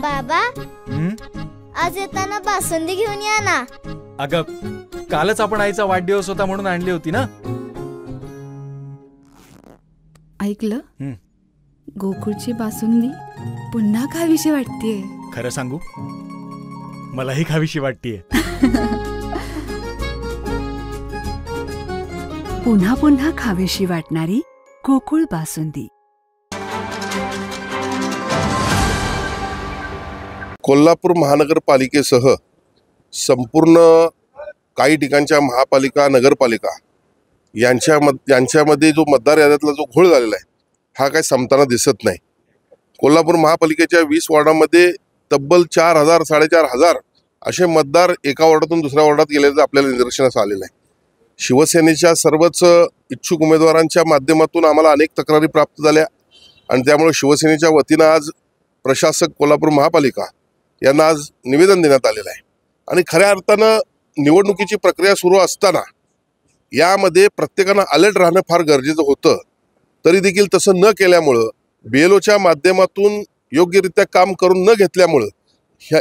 बाबा आज येताना बासुंदी घेऊन या ना. अगं कालच आपण आईचा वाढदिवस होता म्हणून आणली होती ना. ऐकलं, गोकुळची बासुंदी पुन्हा खावीशी वाटतेय. खरं सांगू, मलाही खावीशी वाटतेय. पुन्हा पुन्हा खावीशी वाटणारी गोकुळ बासुंदी. कोल्हापूर महानगरपालिकेसह संपूर्ण काही ठिकाणच्या महापालिका नगरपालिका यांच्यामध्ये जो मतदार याद्यातला जो घोळ झालेला आहे हा काही संपताना दिसत नाही. कोल्हापूर महापालिकेच्या 20 वॉर्डामध्ये तब्बल 4,000 4,500 असे मतदार एका वॉर्डातून दुसऱ्या वॉर्डात गेल्याचं आपल्याला निदर्शनास आलेलं आहे. शिवसेनेच्या सर्वच इच्छुक उमेदवारांच्या माध्यमातून आम्हाला अनेक तक्रारी प्राप्त झाल्या आणि त्यामुळे शिवसेनेच्या वतीनं आज प्रशासक कोल्हापूर महापालिका यांना आज निवेदन देण्यात आलेलं आहे. आणि खऱ्या अर्थानं निवडणुकीची प्रक्रिया सुरू असताना यामध्ये प्रत्येकानं अलर्ट राहणं फार गरजेचं होतं. तरी देखील तसं न केल्यामुळं BLOच्या माध्यमातून योग्यरित्या काम करून न घेतल्यामुळं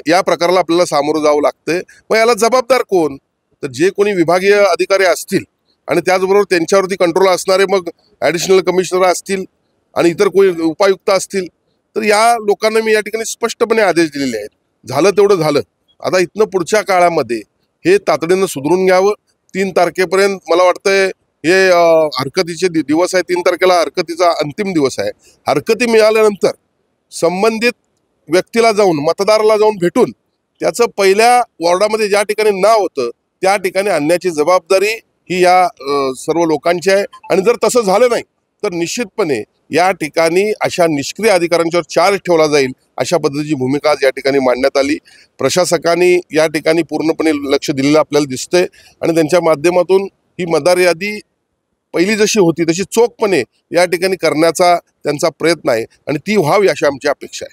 या प्रकाराला आपल्याला सामोरं जावं लागतंय. मग याला जबाबदार कोण? तर जे कोणी विभागीय अधिकारी असतील आणि त्याचबरोबर त्यांच्यावरती कंट्रोल असणारे मग ॲडिशनल कमिशनर असतील आणि इतर कोणी उपायुक्त असतील, तर या लोकांना मी या ठिकाणी स्पष्टपणे आदेश दिलेले आहेत. झालं तेवढं झालं. आता इथनं पुढच्या काळामध्ये हे तातडीनं सुधारून घ्यावं. 3 तारखेपर्यंत मला वाटतंय हे हरकतीचे दिवस आहे. 3 तारखेला हरकतीचा अंतिम दिवस आहे. हरकती मिळाल्यानंतर संबंधित व्यक्तीला जाऊन मतदाराला जाऊन भेटून त्याचं पहिल्या वॉर्डामध्ये ज्या ठिकाणी नाव होतं त्या ठिकाणी आणण्याची जबाबदारी ही या सर्व लोकांची आहे. आणि जर तसं झालं नाही तर निश्चितपणे या ठिकाणी अशा निष्क्रिय अधिकाऱ्यांच्यावर चार्ज ठेवला जाईल अशा पद्धतीची भूमिका आज या ठिकाणी मांडण्यात आली. प्रशासकांनी या ठिकाणी पूर्णपणे लक्ष दिलेलं आपल्याला दिसतंय आणि त्यांच्या माध्यमातून ही मतदार यादी पहिली जशी होती तशी चोखपणे या ठिकाणी करण्याचा त्यांचा प्रयत्न आहे आणि ती व्हावी अशी आमची अपेक्षा आहे.